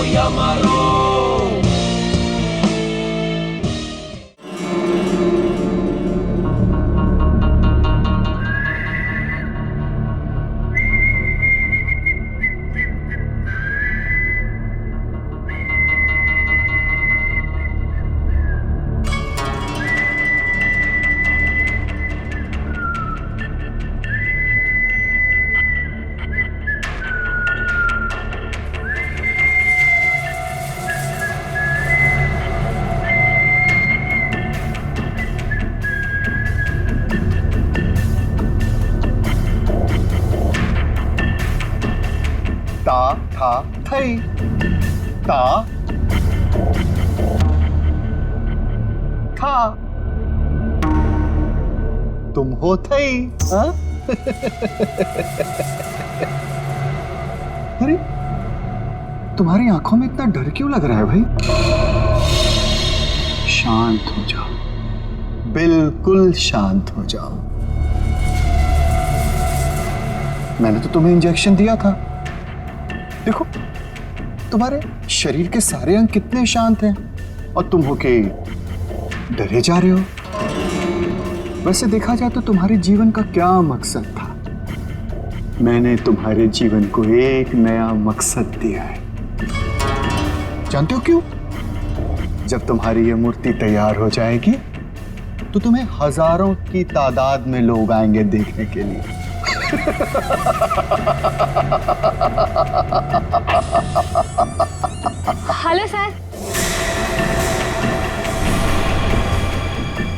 या मारो। ता था थई, ता था, तुम हो थई। हाँ? अरे तुम्हारी आंखों में इतना डर क्यों लग रहा है भाई? शांत हो जाओ, बिल्कुल शांत हो जाओ। मैंने तो तुम्हें इंजेक्शन दिया था, देखो तुम्हारे शरीर के सारे अंग कितने शांत हैं और तुम होके डरे जा रहे हो। वैसे देखा जाए तो तुम्हारे जीवन का क्या मकसद था? मैंने तुम्हारे जीवन को एक नया मकसद दिया है। जानते हो क्यों? जब तुम्हारी ये मूर्ति तैयार हो जाएगी तो तुम्हें हजारों की तादाद में लोग आएंगे देखने के लिए। Hello sir.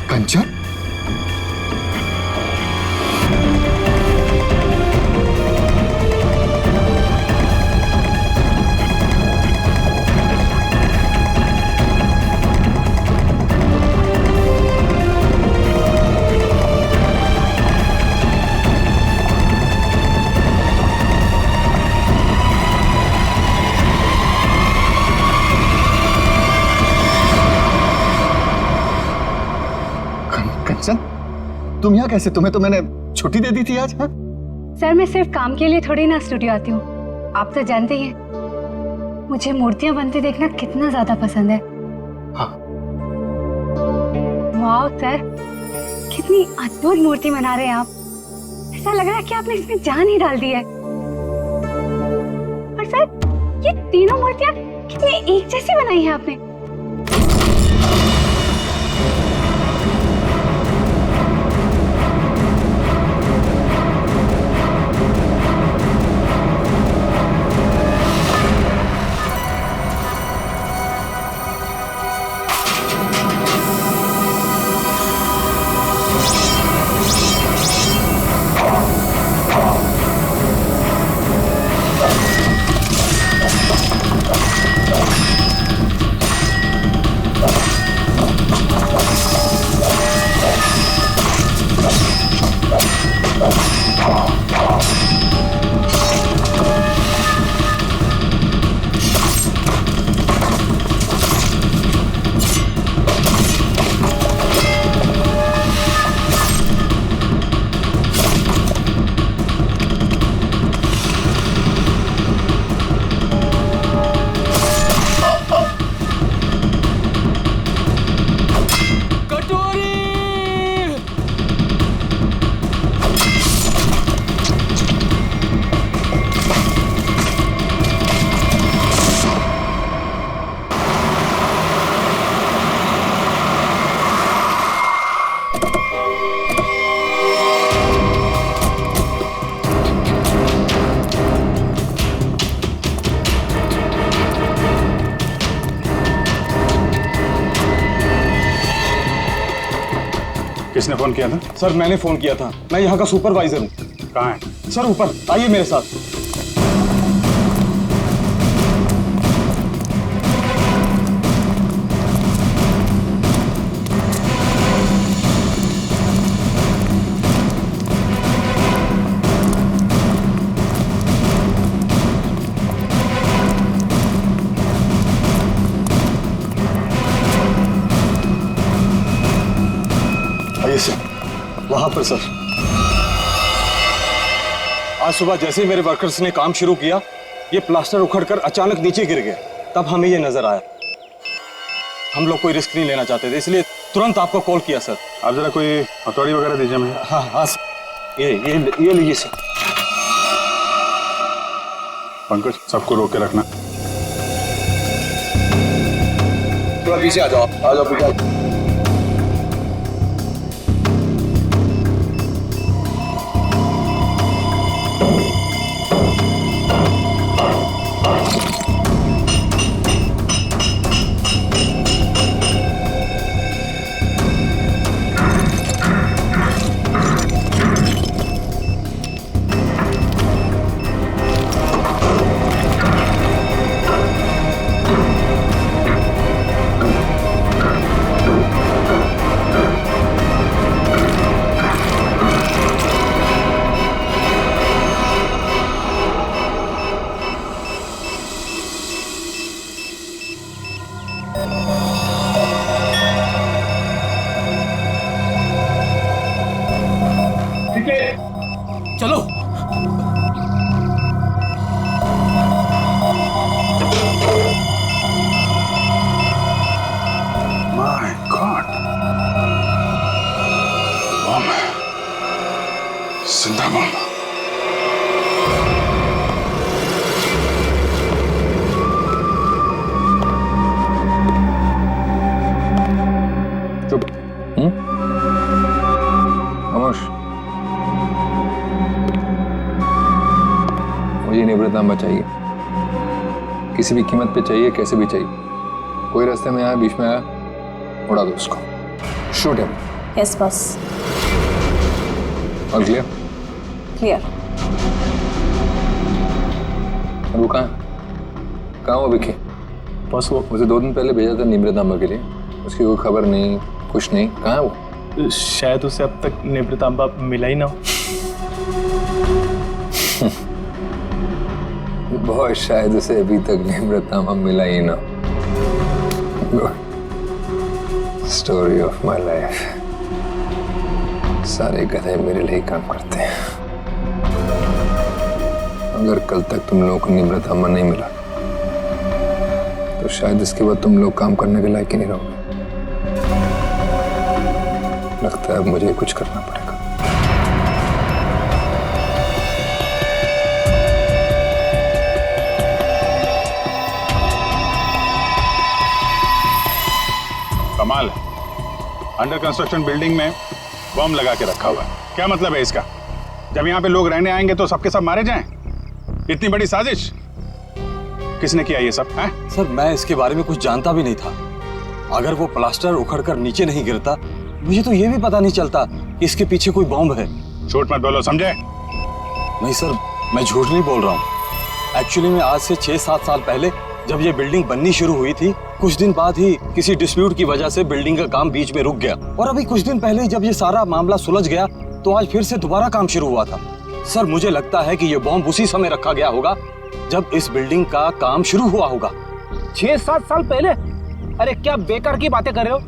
कंचन, कंचन, तुम यहाँ कैसे? तुम्हें तो मैंने छुट्टी दे दी थी आज। हाँ? सर मैं सिर्फ काम के लिए थोड़ी ना स्टूडियो आती हूँ, आप तो जानते ही हैं मुझे मूर्तियां बनते देखना कितना ज्यादा पसंद है। हाँ। वाह सर, कितनी अद्भुत मूर्ति बना रहे हैं आप। ऐसा लग रहा है कि आपने इसमें जान ही डाल दी है। और सर ये तीनों मूर्तियां कितनी एक जैसी बनाई है आपने। किसने फोन किया था? सर मैंने फोन किया था, मैं यहाँ का सुपरवाइजर हूँ। कहाँ है? सर ऊपर आइए मेरे साथ। आइए सर, वहां पर सर। आज सुबह जैसे ही मेरे वर्कर्स ने काम शुरू किया, ये प्लास्टर उखड़कर अचानक नीचे गिर गया। तब हमें ये नजर आया। हम लोग कोई रिस्क नहीं लेना चाहते थे, इसलिए तुरंत आपको कॉल किया सर। आप जरा कोई हथौड़ी वगैरह दीजिए मुझे। हाँ हाँ सर। ये लीजिए सर। पंकज, सबको रोक के रखना। थोड़ा पीछे आ जाओ, पीछे। चलो। माय गॉड, बम है, जिंदा बम। चुप। खामोश। मुझे निवृत्तनामा चाहिए, किसी भी कीमत पे चाहिए, कैसे भी चाहिए। कोई रास्ते में आया, बीच में आया, उड़ा दो उसको। Shoot him. Yes boss. और क्लियर? क्लियर। और वो कहाँ वो विकी? बस वो मुझे 2 दिन पहले भेजा था निवृत्तनामा के लिए, उसकी कोई खबर नहीं, कुछ नहीं। कहाँ है वो? शायद उसे अब तक निवृत्तांबा मिला ही ना हो। बहुत शायद उसे अभी तक निवृत्तनामा मिला ही ना। Story of my life. सारे गधे मेरे लिए काम करते हैं। अगर कल तक तुम लोगों को निवृत्तनामा नहीं मिला तो शायद इसके बाद तुम लोग काम करने के लायक ही नहीं रहोगे। लगता है अब मुझे कुछ करना पड़ेगा। कमाल है, अंडर कंस्ट्रक्शन बिल्डिंग में बम लगा के रखा हुआ है। क्या मतलब है इसका? जब यहाँ पे लोग रहने आएंगे तो सबके सब मारे जाएं? इतनी बड़ी साजिश किसने किया ये सब है? सर, मैं इसके बारे में कुछ जानता भी नहीं था। अगर वो प्लास्टर उखड़कर नीचे नहीं गिरता, मुझे तो ये भी पता नहीं चलता कि इसके पीछे कोई बॉम्ब है। झूठ मत बोलो, समझे? नहीं सर, मैं झूठ नहीं बोल रहा हूँ। एक्चुअली में आज से 6-7 साल पहले जब ये बिल्डिंग बननी शुरू हुई थी, कुछ दिन बाद ही किसी डिस्प्यूट की वजह से बिल्डिंग का काम बीच में रुक गया। और अभी कुछ दिन पहले जब ये सारा मामला सुलझ गया तो आज फिर से दोबारा काम शुरू हुआ था। सर, मुझे लगता है कि ये बॉम्ब उसी समय रखा गया होगा जब इस बिल्डिंग का काम शुरू हुआ होगा। 6-7 साल पहले? अरे क्या बेकार की बातें कर रहे हो?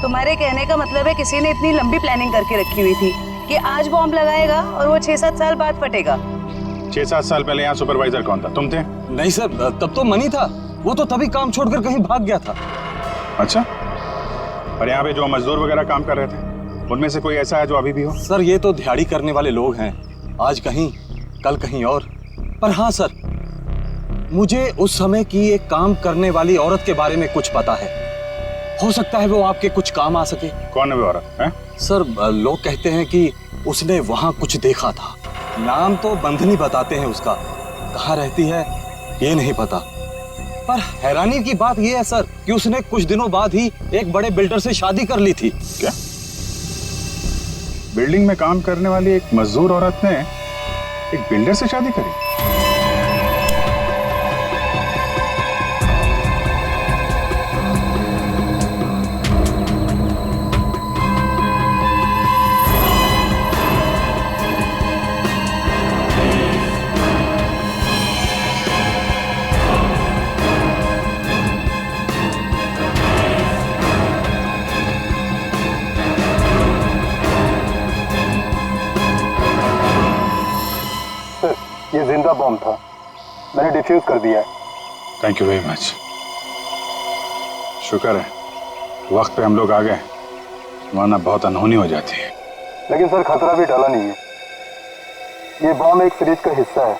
तुम्हारे कहने का मतलब है किसी ने इतनी लंबी प्लानिंग करके रखी हुई थी कि आज बॉम्ब लगाएगा और वो 6-7 साल बाद फटेगा। 6-7 साल पहले यहाँ सुपरवाइजर कौन था? तुम थे? नहीं सर, तब तो मनी था। वो तो तभी काम छोड़कर कहीं भाग गया था। अच्छा, और यहाँ पे जो मजदूर वगैरह काम कर रहे थे उनमें से कोई ऐसा है जो अभी भी हो? सर, ये तो दिहाड़ी करने वाले लोग हैं, आज कहीं कल कहीं और। पर हाँ सर, मुझे उस समय की एक काम करने वाली औरत के बारे में कुछ पता है। हो सकता है वो आपके कुछ काम आ सके। कौन है वो औरत है? सर, लोग कहते हैं कि उसने वहां कुछ देखा था। नाम तो बंधनी बताते हैं उसका, कहाँ रहती है ये नहीं पता। पर हैरानी की बात यह है सर कि उसने कुछ दिनों बाद ही एक बड़े बिल्डर से शादी कर ली थी। क्या? बिल्डिंग में काम करने वाली एक मजदूर औरत ने एक बिल्डर से शादी करी? ये जिंदा बॉम्ब था, मैंने डिफ्यूज कर दिया है। Thank you very much. शुक्र है वक्त पे हम लोग आ गए, वरना बहुत अनहोनी हो जाती है। लेकिन सर खतरा भी टला नहीं है। ये बॉम्ब एक सीरीज का हिस्सा है।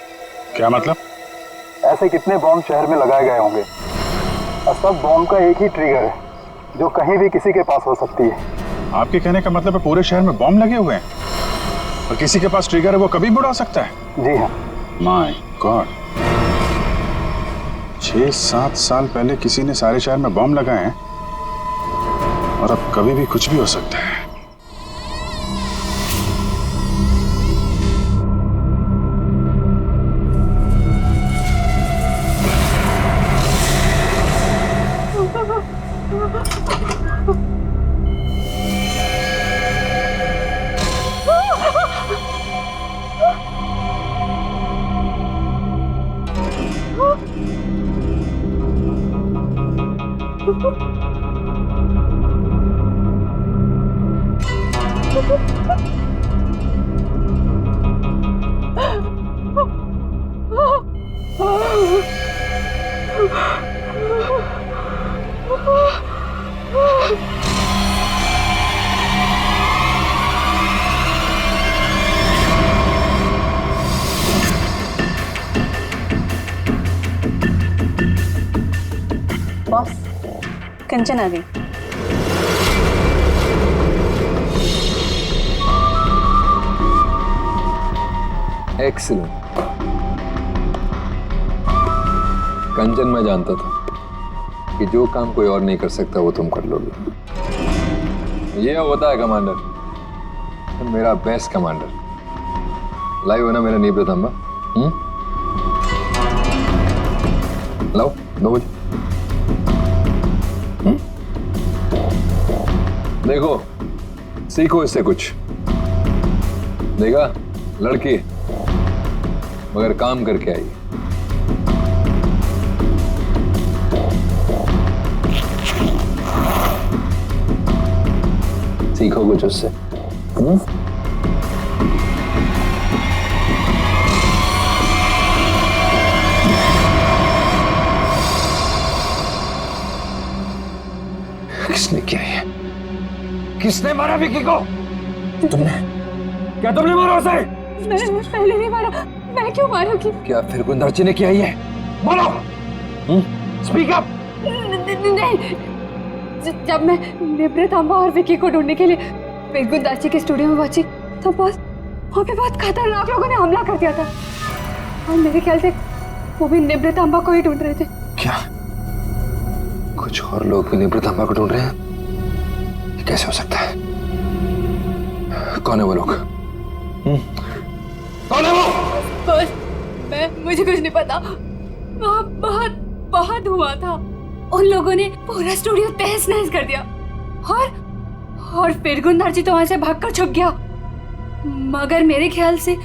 क्या मतलब? ऐसे कितने बॉम्ब शहर में लगाए गए होंगे और सब बॉम्ब का एक ही ट्रिगर है जो कहीं भी किसी के पास हो सकती है। आपके कहने का मतलब है पूरे शहर में बॉम्ब लगे हुए हैं और किसी के पास ट्रिगर है, वो कभी बुढ़ा सकता है? जी हाँ। माय गॉड, 6-7 साल पहले किसी ने सारे शहर में बॉम्ब लगाए हैं और अब कभी भी कुछ भी हो सकता है। बॉस, कंचन आ गई। एक्सीलेंट। कंचन, मैं जानता था कि जो काम कोई और नहीं कर सकता वो तुम कर लोगे। ये होता है कमांडर, मेरा बेस्ट कमांडर। लाइव है ना मेरा नींव प्रतांबा? लाओ 2 बजे। देखो, सीखो इससे कुछ। देखा, लड़की मगर काम करके आई। सीखो कुछ उससे। किसने किया है? किसने मारा विकी को? तुमने? क्या तुमने मारा उसे? मैं पहले नहीं मारा। मैं क्यों मारूंगी? क्या फिर गुंदर्ची ने किया है? बोलो, स्पीक अप। नहीं, जब मैं निवृतांबा और विकी को ढूंढने के लिए फिर गुंदाची के स्टूडियो में पहुंची तो बस वहाँ पे बहुत खतरनाक लोगों ने हमला कर दिया था और मेरे ख्याल से वो भी निवृतांबा को ही ढूंढ रहे थे। क्या कुछ और लोग भी निवृतांबा को ढूंढ रहे हैं? ये कैसे हो सकता है? कौन है वो लोग? कौन है वो? बस मुझे कुछ नहीं पता। वहाँ बहुत धुआं था। उन लोगों ने पूरा स्टूडियो तहस नहस कर दिया और फिर गुंदाची तो वहां से भागकर छुप गया। मगर मेरे ख्याल से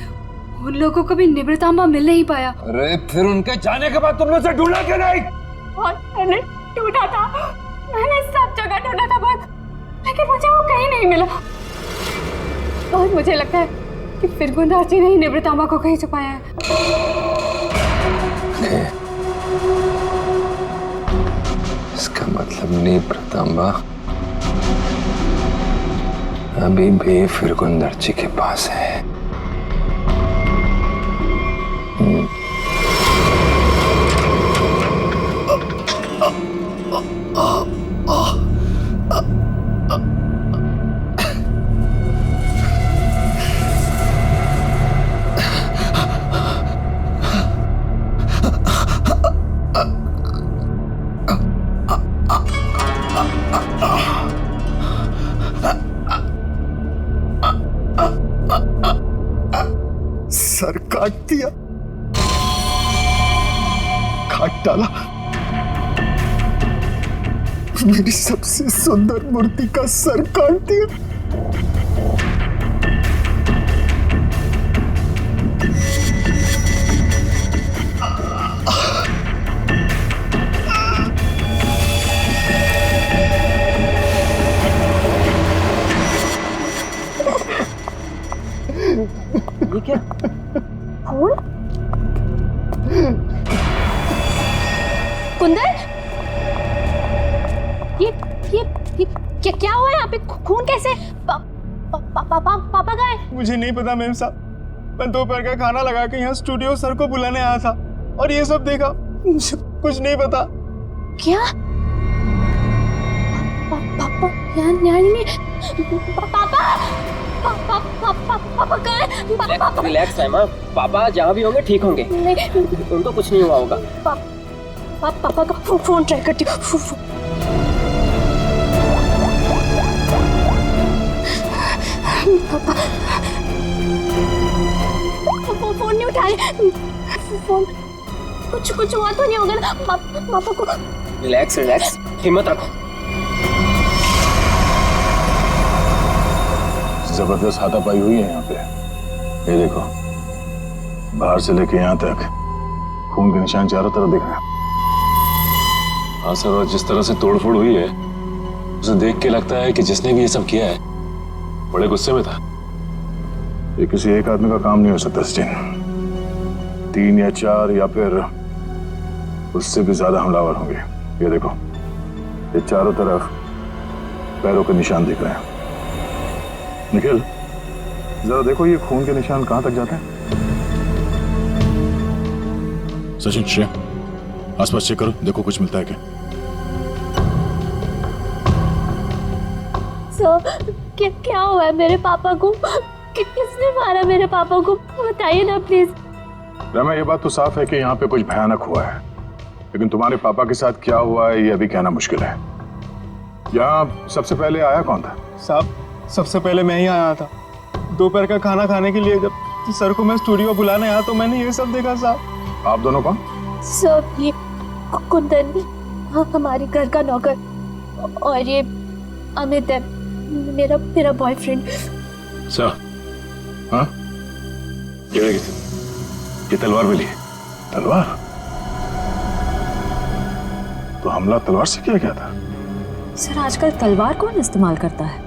उन लोगों को भी निवृतांबा मिल नहीं पाया। अरे फिर उनके जाने के बाद तुम लोग से ढूंढा क्यों नहीं? और मैंने ढूंढा था, मैंने सब जगह ढूंढा था बस, लेकिन मुझे वो कहीं नहीं मिला। और मुझे लगता है कि फिर गुंदाची ने ही निवृतांबा को कहीं छुपाया है। इसका मतलब निवृतांबा अभी भी फिर गुंदर्ची के पास है। सर काट दिया, काट डाला मेरी सबसे सुंदर मूर्ति का सर काट दिया। ये क्या? फूल? कुंदन, ये क्या हुआ यहाँ पे? खून कैसे? पापा कहाँ है? मुझे नहीं पता मेम साहब, मैं दोपहर का खाना लगा के यहाँ स्टूडियो सर को बुलाने आया था और ये सब देखा। मुझे कुछ नहीं पता। क्या? पापा यहाँ नहीं। पापा कहाँ है? रिलैक्स साइमा, पापा जहाँ भी होंगे ठीक होंगे, उनको कुछ नहीं हुआ होगा। पापा का फोन ट्राई करती हूँ। पापा फोन नहीं उठा रहे। फोन कुछ हुआ तो नहीं होगा ना पापा को? रिलैक्स, हिम्मत रखो। जबरदस्त हाथापाई हुई है यहाँ पे। ये देखो, बाहर से लेके यहाँ तक खून के निशान चारों तरफ दिख रहे हैं। हाँ सर, और जिस तरह से तोड़फोड़ हुई है उसे देख के लगता है कि जिसने भी ये सब किया है बड़े गुस्से में था। ये किसी एक आदमी का काम नहीं हो सकता सचिन, 3 या 4 या फिर उससे भी ज्यादा हमलावर होंगे। ये देखो, ये चारों तरफ पैरों के निशान दिख रहे हैं। निखिल, जरा देखो ये खून के निशान कहां तक जाते हैं। सचिन, श्रेया, आसपास चेक करो, देखो कुछ मिलता है क्या। क्या हुआ है मेरे पापा को? किसने मारा मेरे पापा को? बताइए ना प्लीज। रमा, ये बात तो साफ है कि यहाँ पे कुछ भयानक हुआ है, लेकिन तुम्हारे पापा के साथ क्या हुआ है ये अभी कहना मुश्किल है। यहाँ सबसे पहले आया कौन था? साहब, सबसे पहले मैं ही आया था। दोपहर का खाना खाने के लिए जब सर को मैं स्टूडियो बुलाने आया तो मैंने ये सब देखा। साहब, आप दोनों कौन? सर, ये कुंदन हमारे घर का नौकर और ये अमित है मेरा बॉयफ्रेंड। सर, हाँ, ये तलवार मिली है। तलवार? तो हमला तलवार से किया गया था? सर, आजकल तलवार कौन इस्तेमाल करता है?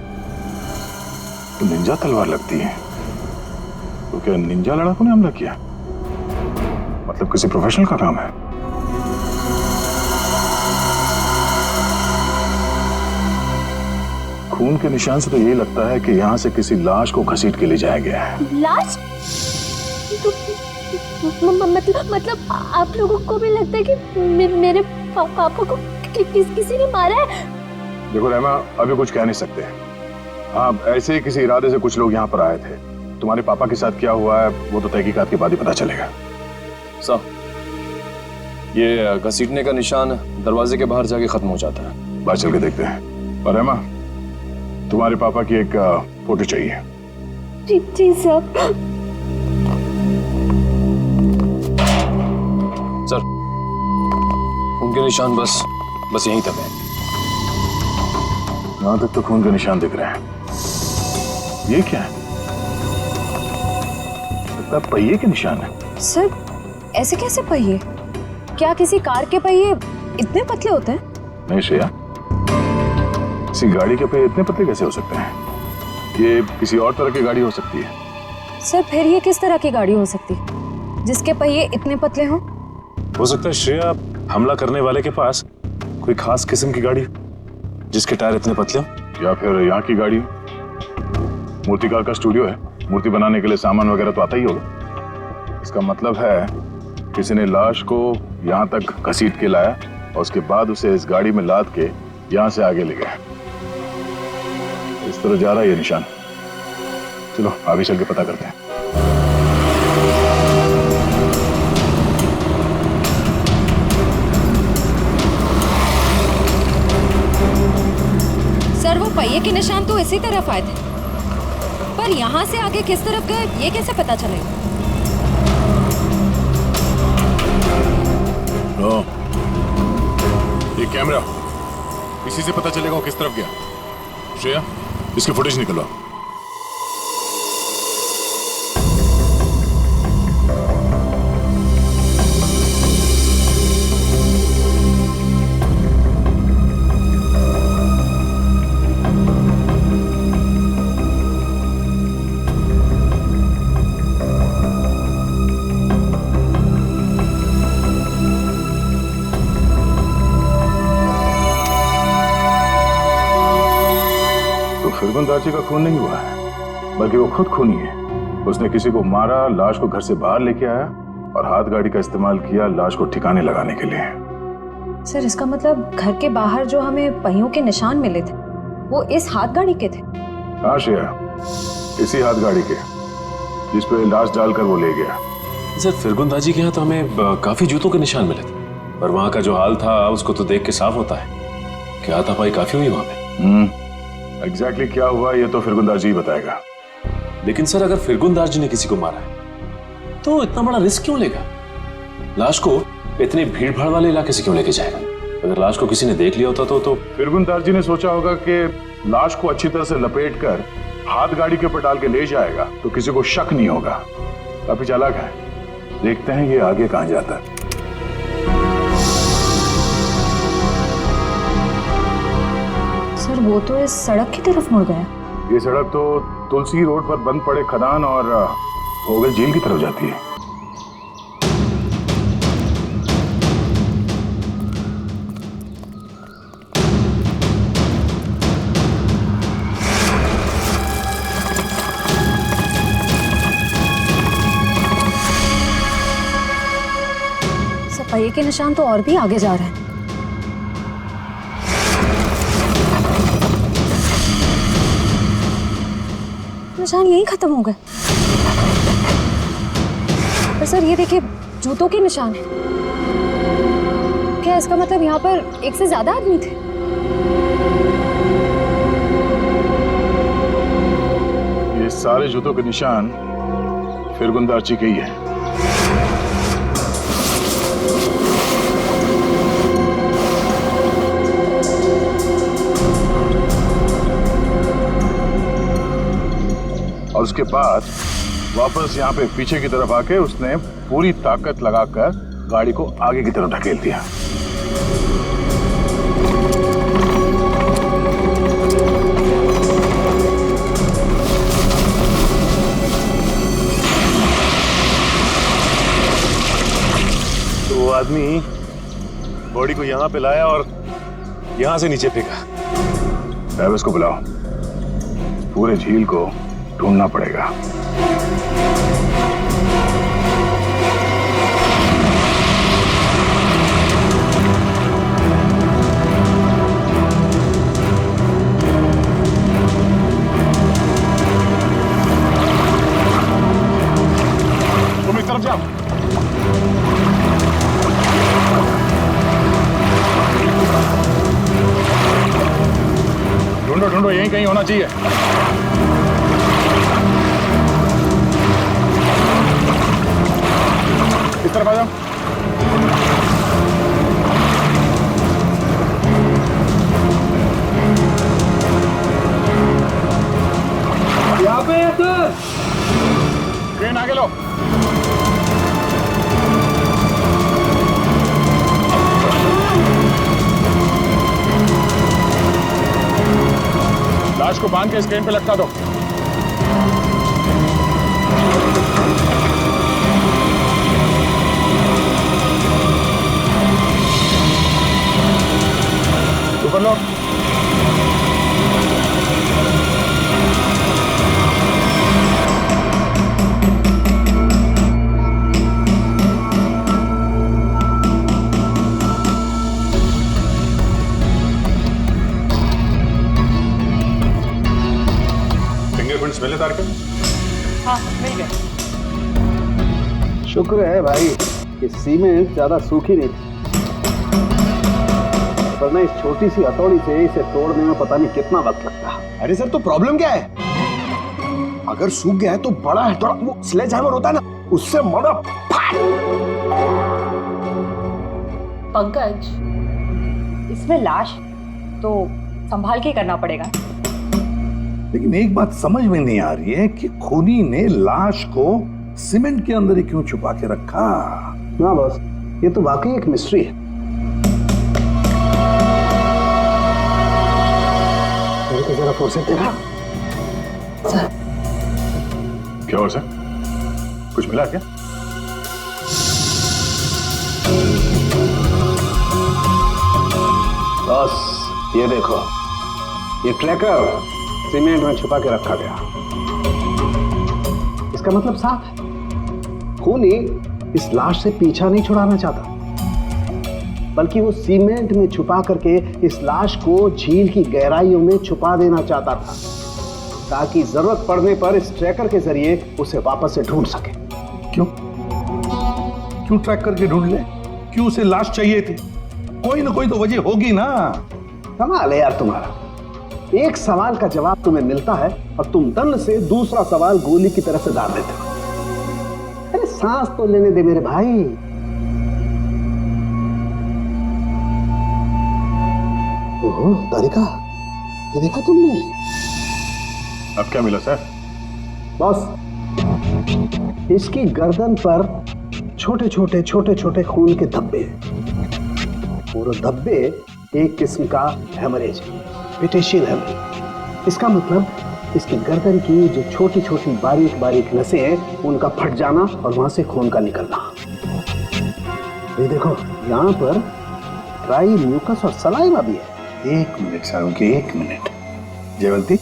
तो निंजा तलवार लगती है। तो क्या निंजा लड़ाकू ने हमला किया? मतलब किसी प्रोफेशनल का काम है। खून के निशान से तो यही लगता है कि यहाँ से किसी लाश को घसीट के ले जाया गया है। लाश? मतलब आप लोगों को भी लगता है कि मेरे पापा को किसी ने मारा है? देखो रहमा, अभी कुछ कह नहीं सकते। हाँ, ऐसे ही किसी इरादे से कुछ लोग यहाँ पर आए थे। तुम्हारे पापा के साथ क्या हुआ है वो तो तहकीकात के बाद ही पता चलेगा। साहब, ये घसीटने का निशान दरवाजे के बाहर जाके खत्म हो जाता है। बाहर चल के देखते हैं। और रहमा, तुम्हारे पापा की एक फोटो चाहिए। जी सर। सर, उनके निशान बस यहीं तक है। यहाँ तक तो खून के निशान दिख रहे हैं। ये क्या है? लगता है पहिए के निशान है। सर, ऐसे कैसे पहिए? क्या किसी कार के पहिए इतने पतले होते हैं? नहीं श्रेया, किसी गाड़ी के पहिए इतने पतले कैसे हो सकते हैं? ये किसी और तरह की गाड़ी हो सकती है। सर, फिर ये किस तरह की गाड़ी हो सकती है जिसके पहिए इतने पतले हों? हो सकता है श्रेया, हमला करने वाले के पास कोई खास किस्म की गाड़ी जिसके टायर इतने पतले हो। या फिर यहाँ की गाड़ी। मूर्तिकार का स्टूडियो है, मूर्ति बनाने के लिए सामान वगैरह तो आता ही होगा। इसका मतलब है किसी ने लाश को यहाँ तक घसीट के लाया और उसके बाद उसे इस गाड़ी में लाद के यहाँ से आगे ले गया। इस तरह जा रहा है ये निशान। चलो आगे चल के पता करते हैं। सर, वो पहिए के निशान तो इसी तरफ आए थे, पर यहाँ से आगे किस तरफ गए ये कैसे पता चलेगा? ये कैमरा, इसी से पता चलेगा वो किस तरफ गया। श्रेया, इसकी फुटेज निकलवाओ। फिरगुन दाची का खून नहीं हुआ है, बल्कि वो खुद खूनी है। उसने किसी को मारा, लाश को घर से बाहर लेके आया और हाथ गाड़ी का इस्तेमाल किया लाश को ठिकाने लगाने के लिए। सर इसका मतलब घर के बाहर जो हमें पहियों के निशान मिले थे वो इस हाथ गाड़ी के थे? हाँ श्रेया, इसी हाथ गाड़ी के जिस पे लाश डालकर वो ले गया। सर फिरगुन दाजी के यहाँ तो हमें काफी जूतों के निशान मिले थे, पर वहाँ का जो हाल था उसको तो देख के साफ होता है कि हाथापाई काफी हुई वहाँ पे। एग्जैक्टली क्या हुआ ये तो फिरगुन दाजी ही बताएगा। लेकिन सर अगर फिरगुन दाजी ने किसी को मारा है तो इतना बड़ा रिस्क क्यों लेगा? लाश को इतने भीड़ भाड़ वाले इलाके से क्यों लेके जाएगा? अगर लाश को किसी ने देख लिया होता तो फिरगुन दाजी ने सोचा होगा कि लाश को अच्छी तरह से लपेट कर हाथ गाड़ी के ऊपर डाल के ले जाएगा तो किसी को शक नहीं होगा। काफी चालाक है, देखते हैं ये आगे कहां जाता है। सर वो तो इस सड़क की तरफ मुड़ गया। ये सड़क तो तुलसी रोड पर बंद पड़े खदान और भोगल झील की तरफ जाती है। पहिए के निशान तो और भी आगे जा रहे हैं। निशान यहीं खत्म हो गए। पर सर ये देखिए जूतों के निशान है। क्या इसका मतलब यहाँ पर एक से ज्यादा आदमी थे? ये सारे जूतों के निशान फिरगुन दाची के ही है। और उसके बाद वापस यहाँ पे पीछे की तरफ आके उसने पूरी ताकत लगाकर गाड़ी को आगे की तरफ ढकेल दिया। तो वो आदमी बॉडी को यहाँ पे लाया और यहाँ से नीचे फेंका। ड्राइवर्स को बुलाओ, पूरे झील को ढूंढना पड़ेगा। तुम इस तरफ जाओ। ढूंढो ढूंढो, यहीं कहीं होना चाहिए। इस तरफ आ जाओ। यहाँ पे है सर। ट्रेन आगे लो। लाश को बांध के इस क्रेन पे लटका दो। ऊपर लो। फिंगरप्रिंट्स मिले तार के? हाँ मिल गए। शुक्र है भाई कि सीमेंट ज्यादा सूखी नहीं थी, वरना इस छोटी सी हथौड़ी से इसे तोड़ने में पता नहीं कितना वक्त लगता। अरे सर तो प्रॉब्लम क्या है? अगर सूख गया है तो बड़ा है, थोड़ा वो स्लेज हैमर होता है ना, उससे मारो। पंकज, इसमें लाश तो संभाल के करना पड़ेगा। लेकिन एक बात समझ में नहीं आ रही है कि खूनी ने लाश को सीमेंट के अंदर ही क्यों छुपा के रखा? ना बस, ये तो वाकई एक मिस्ट्री है। मेरे को जरा फुर्सत देना। सर क्या हो सर, कुछ मिला क्या? बस ये देखो, ये ट्रैकर सीमेंट में छुपा के रखा गया। इसका मतलब साफ है, खूनी इस लाश से पीछा नहीं छुड़ाना चाहता, बल्कि वो सीमेंट में छुपा करके इस लाश को झील की गहराइयों में छुपा देना चाहता था, ताकि जरूरत पड़ने पर इस ट्रैकर के जरिए उसे वापस से ढूंढ सके। क्यों क्यों ट्रैक करके ढूंढ ले? क्यों उसे लाश चाहिए थी? कोई ना कोई तो वजह होगी ना। कमाल है यार तुम्हारा, एक सवाल का जवाब तुम्हें मिलता है और तुम दन से दूसरा सवाल गोली की तरह से डाल देते हो। अरे सांस तो लेने दे मेरे भाई। ओहो तारिका, ये देखा तुमने? अब क्या मिला सर? बॉस, इसकी गर्दन पर छोटे छोटे खून के धब्बे हैं। और धब्बे एक किस्म का हेमरेज, पेटेशियल हेमरेज। इसका मतलब इसकी गर्दन की जो छोटी छोटी बारीक बारीक नसें हैं, उनका फट जाना और वहां से खून का निकलना। ये देखो, यहाँ पर ड्राई म्यूकस और सलाइवा भी है। 1 minute Salunkhe, 1 minute. Jayawanti,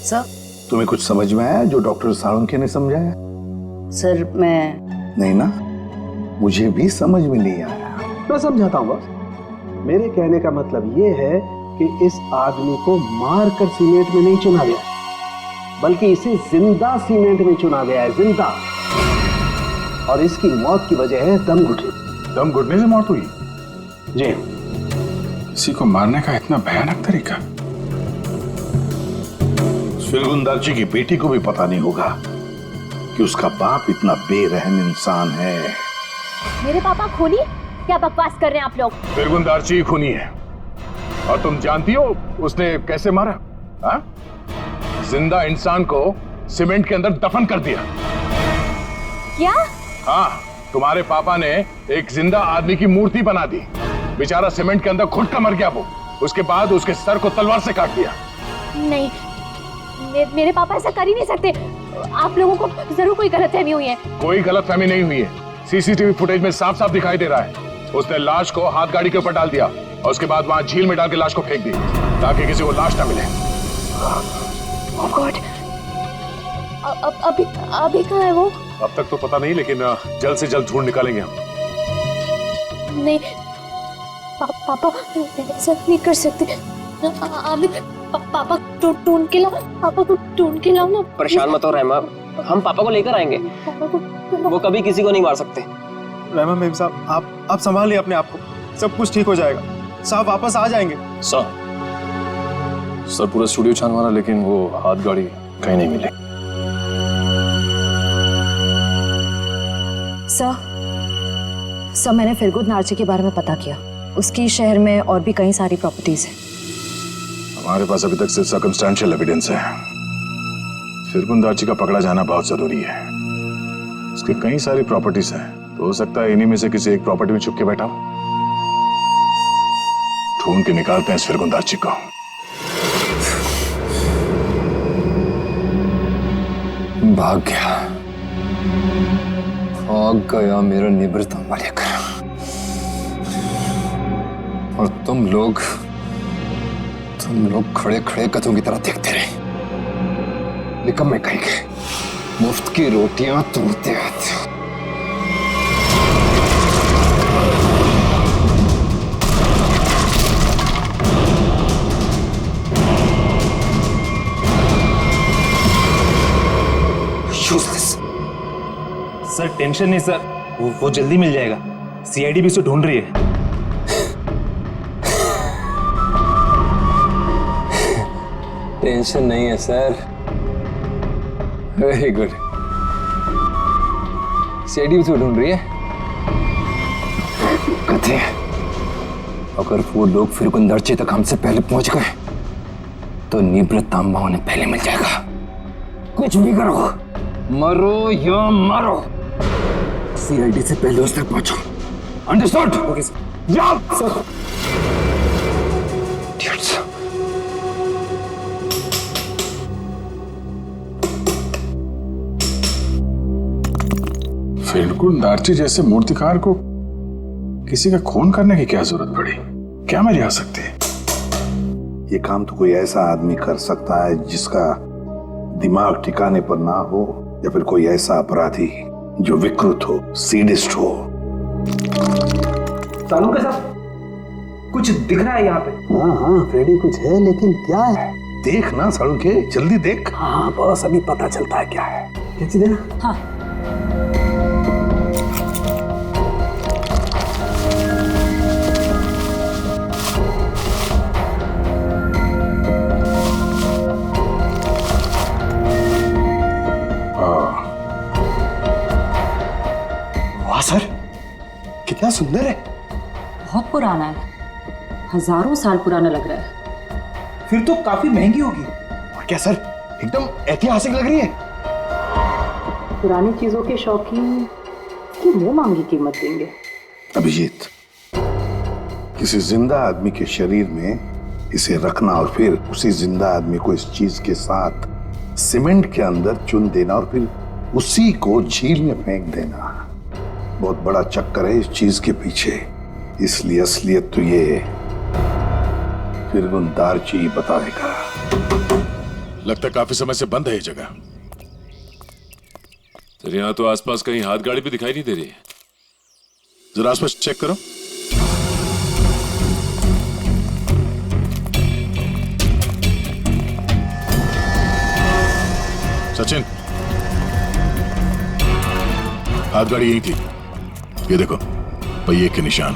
sir. तुम्हें कुछ समझ में आया जो डॉक्टर साळुंखे ने समझाया? सर मैं नहीं ना, मुझे भी समझ में नहीं आया। मैं समझाता हूँ बॉस। मेरे कहने का मतलब ये है कि इस आदमी को मारकर सीमेंट में नहीं चुना गया, बल्कि इसे जिंदा सीमेंट में चुना गया है, जिंदा। और इसकी मौत की वजह है दम घुटने। दम घुटने से मौत हुई? जी। किसी को मारने का इतना भयानक तरीका? फिरगुंदारजी की बेटी को भी पता नहीं होगा कि उसका बाप इतना बेरहम इंसान है। मेरे पापा खूनी? क्या बकवास कर रहे हैं आप लोग? फिरगुंदारजी खूनी है, और तुम जानती हो उसने कैसे मारा? हा? जिंदा इंसान को सीमेंट के अंदर दफन कर दिया। क्या? हाँ, तुम्हारे पापा ने एक जिंदा आदमी की मूर्ति बना दी। बेचारा सीमेंट के अंदर घुट कर मर गया वो। उसके बाद उसके सर को तलवार से काट दिया। नहीं, मेरे पापा ऐसा कर ही नहीं सकते। आप लोगों को जरूर कोई गलतफहमी हुई है। कोई गलतफहमी नहीं हुई है। सीसीटीवी फुटेज में साफ साफ दिखाई दे रहा है। उसने लाश को हाथ गाड़ी के ऊपर डाल दिया और उसके बाद वहां झील में डाल के लाश को फेंक दी, ताकि किसी को लाश ना मिले। Oh God! अभी कहाँ है वो? अब तक तो पता नहीं, लेकिन जल्द से जल्द ढूंढ निकालेंगे हम। नहीं, पापा ऐसा नहीं कर सकते। पापा ढूंढ के लाओ, पापा को ढूंढ के लाओ ना। परेशान मत हो रहमा, हम पापा को लेकर आएंगे। वो कभी किसी को नहीं मार सकते। रहमा मेम साहब, आप संभालिए अपने आप को, सब कुछ ठीक हो जाएगा। साहब वापस आ जाएंगे। सर पूरा स्टूडियो छान मारा, लेकिन वो हाथ गाड़ी कहीं नहीं मिली। सर मैंने फिरगुन नार्जी के बारे में पता किया। उसकी शहर में और भी कई सारी प्रॉपर्टीज हैं। हमारे पास अभी तक सिर्फ सर्कमस्टेंशियल एविडेंस है। फिरगुंदारजी का पकड़ा जाना बहुत जरूरी है। उसकी कई सारी प्रॉपर्टीज हैं, तो हो सकता है इन्हीं में से किसी एक प्रॉपर्टी में छुप के बैठा हो। ढूंढ के निकालते हैं इस फिरगुंदारजी को। भाग गया मेरा निवृत्त मालिक। और तुम लोग खड़े खड़े कथों की तरह देखते रहे। निकम्मे कहेंगे, मुफ्त की रोटियां तोड़ते आते हो। सर टेंशन नहीं सर, वो जल्दी मिल जाएगा। सीआईडी भी उसे ढूंढ रही है। टेंशन नहीं है सर। Very good. सीआईडी भी तो ढूंढ रही है। कथे अगर वो लोग फिरगुंदारजी तक हमसे पहले पहुंच गए तो निवृत्त तांबा उन्हें पहले मिल जाएगा। कुछ भी करो, मरो या मरो, सीआईडी से पहले उस तक पहुंचो। अंडरस्टूड? Okay sir. जाओ सर। फिरगुंदारजी जैसे मूर्तिकार को किसी का खून करने की क्या जरूरत पड़ी? क्या मेरी आ सकती है? ये काम तो कोई ऐसा आदमी कर सकता है जिसका दिमाग ठिकाने पर ना हो, या फिर कोई ऐसा अपराधी जो विकृत हो, सीडिस्ट हो। सालुंके साहब, कुछ दिख रहा है यहाँ पे? हाँ फ्रेडी, कुछ है, लेकिन क्या है? देख ना सालुंके, जल्दी देख। हाँ बस अभी पता चलता है क्या है। कैसी देना? हाँ। वाह सर, कितना सुंदर है। बहुत पुराना है, हजारों साल पुराना लग रहा है। फिर तो काफी महंगी होगी। और क्या सर, एकदम ऐतिहासिक लग रही है। पुरानी चीजों के शौकीन की मुंह मांगी कीमत देंगे। अभिजीत, किसी जिंदा आदमी के शरीर में इसे रखना और फिर उसी जिंदा आदमी को इस चीज के साथ सीमेंट के अंदर चुन देना और फिर उसी को झील में फेंक देना, बहुत बड़ा चक्कर है इस चीज के पीछे। इसलिए असलियत तो ये फिरगुन दारची बताएगा। लगता काफी समय से बंद है ये जगह। तो यहाँ तो आसपास कहीं हाथ गाड़ी भी दिखाई नहीं दे रही है। जरा आसपास चेक करो। सचिन, हाथ गाड़ी यही थी। ये देखो, पहिए के निशान।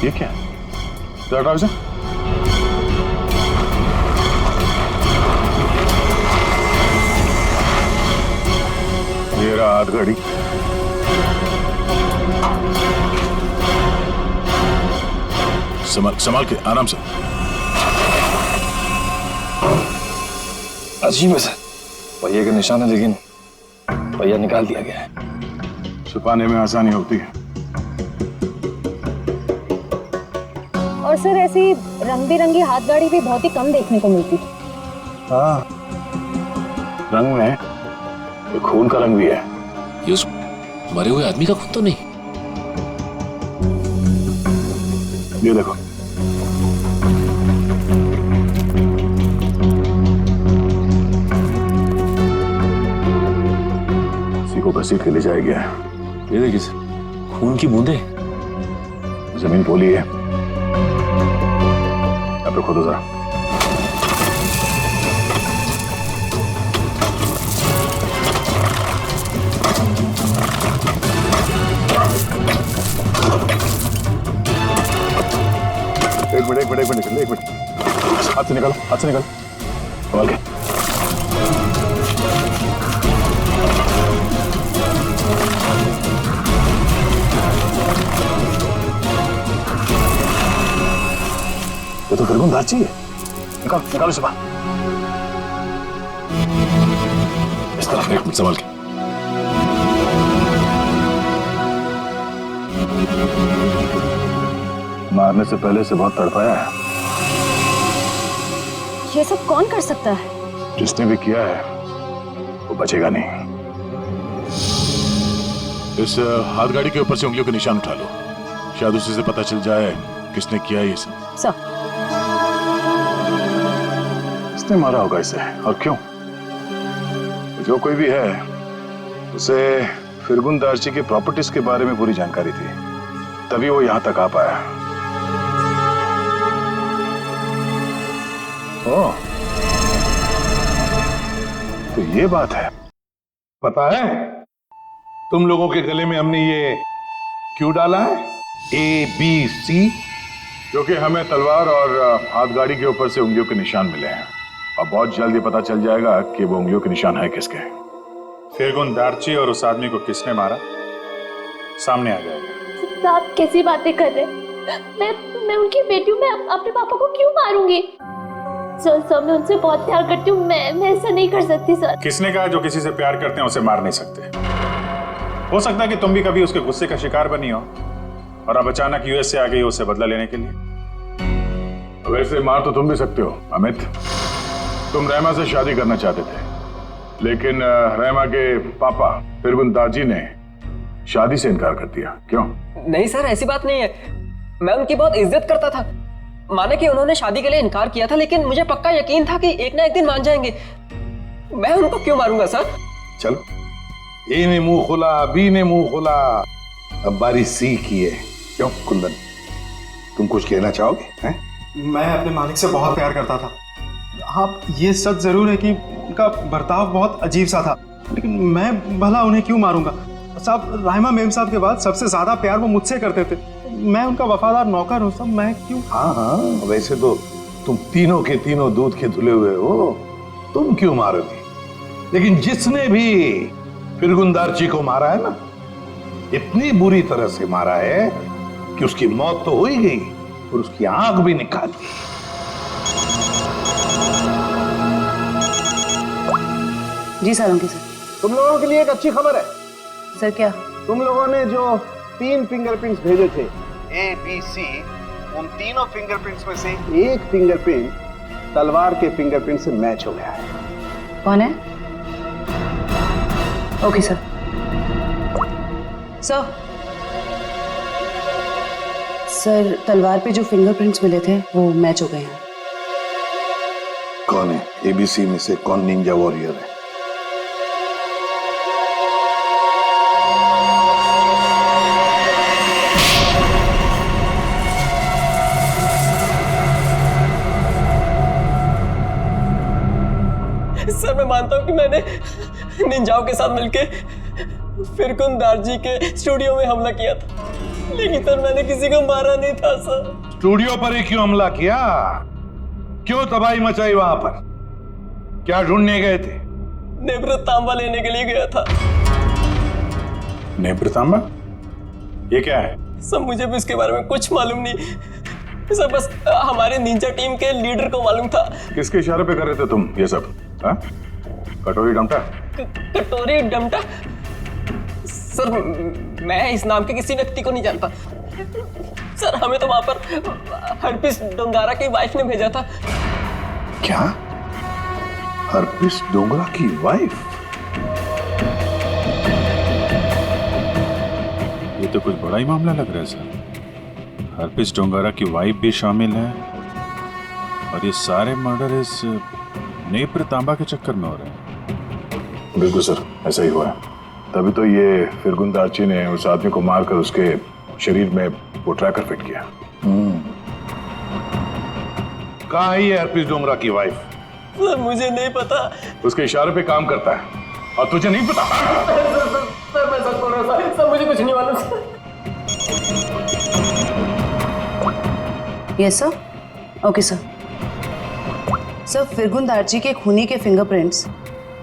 ये क्या? जरा हटाओ इसे। ये रहा हाथ गाड़ी। संभाल के, आराम से। अजीब है सर, पहिए के निशान है लेकिन पहिया निकाल दिया गया है। छुपाने में आसानी होती है। और सर ऐसी रंग बिरंगी हाथ गाड़ी भी बहुत ही कम देखने को मिलती थी। हाँ, रंग में ये खून का रंग भी है। ये उस मरे हुए आदमी का खून तो नहीं? ये देखो, इसी को घसीट के ले जाया गया है। ये देखिए सर, खून की बूंदें। जमीन पोली है। यहाँ पे खोदो जरा। एक मिनट, हाथ से निकालो, संभाल के। ये तो फिरगुन दारची है। निकालो इसे बाहर। इस तरफ, एक मिनट, संभाल के। मारने से पहले से बहुत तड़पाया है। ये सब कौन कर सकता है? जिसने भी किया है वो बचेगा नहीं। इस हाथ गाड़ी के ऊपर से उंगलियों के निशान उठा लो, शायद उसी से पता चल जाए किसने किया ये सब। सर, किसने मारा होगा इसे और क्यों? जो कोई भी है उसे फिरगुन दारची के प्रॉपर्टीज के बारे में पूरी जानकारी थी, तभी वो यहां तक आ पाया। ओह, तो ये बात है। पता है तुम लोगों के गले में हमने ये क्यों डाला है? ABC, क्योंकि हमें तलवार और हाथ गाड़ी के ऊपर से उंगलियों के निशान मिले हैं और बहुत जल्द ये पता चल जाएगा कि वो उंगलियों के निशान है किसके। फिरगुन दारची और उस आदमी को किसने मारा सामने आ जाएगा। आप कैसी बातें कर रहे हैं? मैं उनकी बेटी हूँ, मैं अपने पापा को क्यों मारूंगी? सर मैं उनसे बहुत प्यार करती हूँ, मैं ऐसा नहीं कर सकती सर। किसने कहा जो किसी से प्यार करते हैं उसे मार नहीं सकते? हो सकता है कि तुम भी कभी उसके गुस्से का शिकार बनी हो और अब अचानक यूएस से आ गई हो उसे बदला लेने के लिए। वैसे मार तो तुम भी सकते हो अमित। तुम रहमा से शादी करना चाहते थे, लेकिन रहमा के पापा फिरगुन दारची ने शादी से इनकार कर दिया, क्यों? नहीं सर, ऐसी बात नहीं है। मैं उनकी बहुत इज्जत करता था। माने कि उन्होंने शादी के लिए इनकार किया था, लेकिन मुझे पक्का यकीन था कि एक ना एक दिन मान जाएंगे। मैं उनको क्यों मारूंगा सर? चलो, ए ने मुंह खोला, बी ने मुंह खोला, अब बारी सी की है। क्यों कुंदन, तुम कुछ कहना चाहोगे? हैं? मैं अपने मालिक से बहुत प्यार करता था। हाँ, ये सच जरूर है कि उनका बर्ताव बहुत अजीब सा था, लेकिन मैं भला उन्हें क्यों मारूंगा? साहब, राहिमा मेम साहब के बाद सबसे ज्यादा प्यार वो मुझसे करते थे। मैं उनका वफादार नौकर हूँ साहब, मैं क्यों? हाँ, वैसे तो तुम तीनों के तीनों दूध के धुले हुए हो, तुम क्यों मारोगे? लेकिन जिसने भी फिरगुंदारची को मारा है ना, इतनी बुरी तरह से मारा है कि उसकी मौत तो हो ही गई और उसकी आंख भी निकाल दी। जी सर, अंकित सर। तुम लोगों के लिए एक अच्छी खबर है। सर क्या? तुम लोगों ने जो 3 फिंगरप्रिंट्स भेजे थे, ए बी सी, उन तीनों फिंगरप्रिंट्स में से एक फिंगरप्रिंट तलवार के फिंगरप्रिंट से मैच हो गया है। कौन है? Okay sir. सर, तलवार पे जो फिंगरप्रिंट्स मिले थे वो मैच हो गए हैं। कौन है? एबीसी में से कौन निंजा वॉरियर है? सर, मैं मानता हूँ कि मैंने निंजाओं के साथ मिलके फिरगुंदारजी के स्टूडियो में हमला किया था, लेकिन सर मैंने किसी को मारा नहीं था सर। स्टूडियो पर ही क्यों हमला किया? क्यों तबाही मचाई वहां पर? क्या ढूंढने गए थे? नेत्रतांबा लेने के लिए गया था। नेत्रतांबा? ये क्या है? सर, मुझे भी इसके बारे में कुछ मालूम नहीं सर, बस हमारे निंजा टीम के लीडर को मालूम था। किसके इशारे पे कर रहे थे तुम ये सब? हाँ? कटोरी डमटा? कटोरी डमटा? सर, मैं इस नाम के किसी व्यक्ति को नहीं जानता सर। हमें तो वहां पर हरपिस डोंगारा की वाइफ ने भेजा था। क्या? हरपिस डोंगरा की वाइफ? ये तो कुछ बड़ा ही मामला लग रहा है सर। हरपिस डोंगारा की वाइफ भी शामिल है और ये सारे मर्डर इस नेत्रतांबा के चक्कर में हो रहे हैं। बिल्कुल सर, ऐसा ही हुआ है। तभी तो ये फिरगुंदारची ने उस आदमी को मारकर उसके शरीर में वो ट्रैकर फिट किया। कहाँ है ये हरपिस डोंगरा की वाइफ? सर, मुझे नहीं पता। उसके इशारे पे काम करता है और तुझे नहीं पता? सर, मैं सच बोल रहा हूँ सर, मुझे कुछ नहीं मालूम। Yes sir. Okay sir. Sir, फिरगुंदारजी के खूनी के फिंगरप्रिंट्स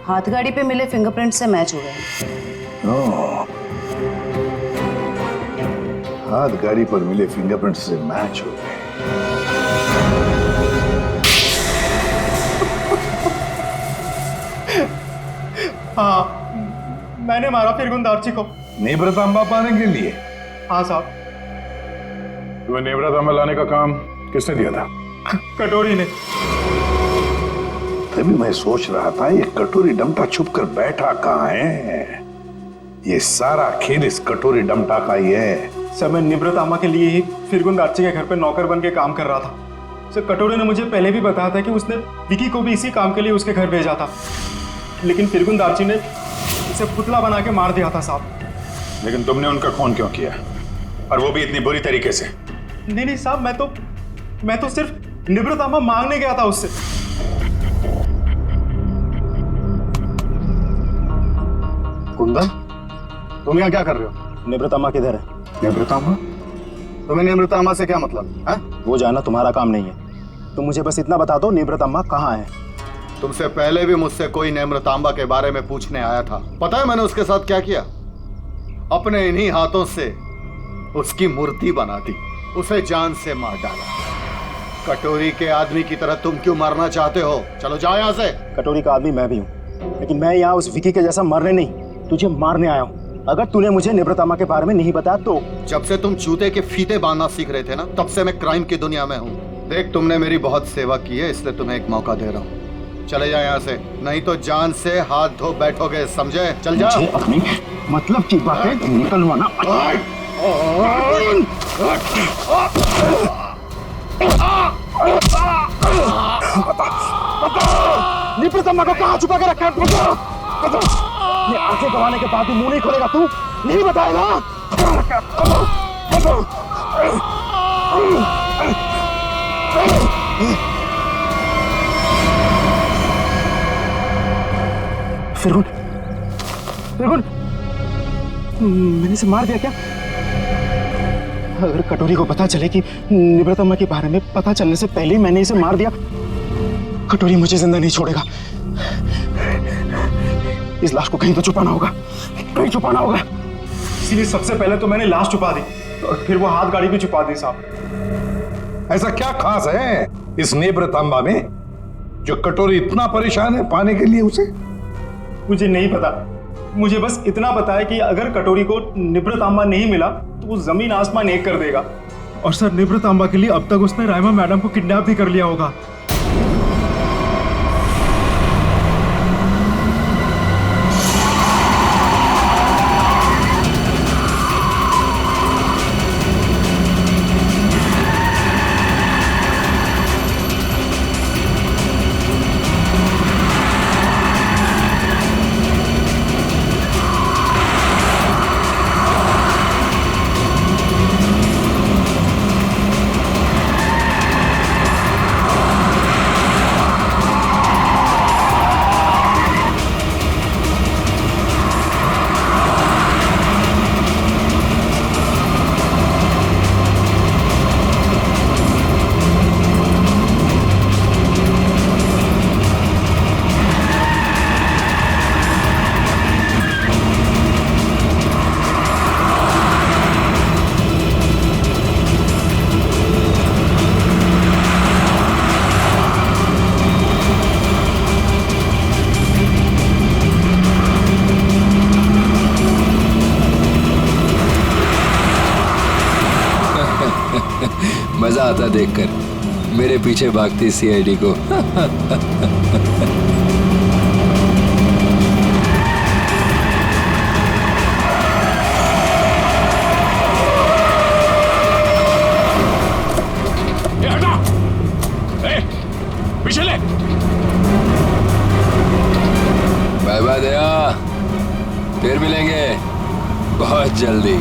हाथगाड़ी पे मिले फिंगरप्रिंट से मैच हो गए। हाथ गाड़ी पर मिले फिंगरप्रिंट से मैच हो गए। हाँ, मैंने मारा फिरगुंदारची को। नेत्रतांबा पाने के लिए? हाँ साहब। तुम्हें नेत्रतांबा लाने का काम किसने दिया था? कटोरी ने। तभी मैं सोच रहा था ये कटोरी डमटा छुप कर बैठा कहाँ है? ये सारा खेल इस कटोरी डमटा का ही है। सर, मैं निब्रतामा के लिए ही फिरगुंदारची के घर पे नौकर बन के काम कर रहा था। सर, कटोरी ने मुझे पहले भी बताया था कि उसने विकी को भी इसी काम के लिए उसके घर भेजा था, लेकिन फिरगुंदारची ने उसे पुतला बना के मार दिया था साहब। लेकिन तुमने उनका खून क्यों किया, और वो भी इतनी बुरी तरीके से? नहीं साहब, मैं तो सिर्फ निब्रतामा मांगने गया था उससे। कुंदन, तुम यहाँ क्या कर रहे हो? निब्रतामा किधर है? निब्रतामा? तुम्हें निब्रतामा से क्या मतलब है? वो जानना तुम्हारा काम नहीं है। तुम मुझे बस इतना बता दो, निब्रतामा कहाँ है? तुमसे पहले भी मुझसे कोई नेम्रतांबा के बारे में पूछने आया था। पता है मैंने उसके साथ क्या किया? अपने इन्हीं हाथों से उसकी मूर्ति बना दी, उसे जान से मार डाला। कटोरी के आदमी की तरह तुम क्यों मरना चाहते हो? चलो जाओ यहाँ से। कटोरी का आदमी मैं भी हूँ, लेकिन मैं यहाँ उस विकी के जैसा मरने नहीं, तुझे मारने आया हूँ। अगर तूने मुझे निब्रतामा के बारे में नहीं बताया तो। जब से तुम जूते के फीते बांधना सीख रहे थे ना, तब से मैं क्राइम की दुनिया में हूँ। देख, तुमने मेरी बहुत सेवा की है, इसलिए तुम्हें एक मौका दे रहा हूँ। चले जाओ यहाँ से, नहीं तो जान से हाथ धो बैठोगे, समझे? चल जा। मुझे अपनी मतलब की बातें निकलवाना। निप्रतम्मा को कहाँ छुपा के रखा है? बता। ये आंखें गंवाने के बाद भी मुंह नहीं खोलेगा तू? नहीं बताएगा? फिरगुन, फिरगुन, मैंने इसे मार दिया क्या? अगर कटोरी को पता चले कि निव्रतम्मा के बारे में पता चलने से पहले ही मैंने इसे मार दिया, कटोरी मुझे जिंदा नहीं छोड़ेगा। इस लाश को कहीं तो छुपाना होगा, कहीं छुपाना होगा। इसीलिए सबसे पहले तो मैंने लाश छुपा दी और फिर वो हाथ गाड़ी भी छुपा दी साहब। ऐसा क्या खास है इस निव्रतम्मा में जो कटोरी इतना परेशान है पाने के लिए उसे? मुझे नहीं पता, मुझे बस इतना पता है कि अगर कटोरी को निव्रतम्मा नहीं मिला तो वो जमीन आसमान एक कर देगा। और सर, निव्रतम्मा के लिए अब तक उसने राइमा मैडम को किडनैप भी कर लिया होगा। मजा आता देखकर मेरे पीछे भागती सीआईडी को। पीछे ले। बाय बाय दया, फिर मिलेंगे बहुत जल्दी।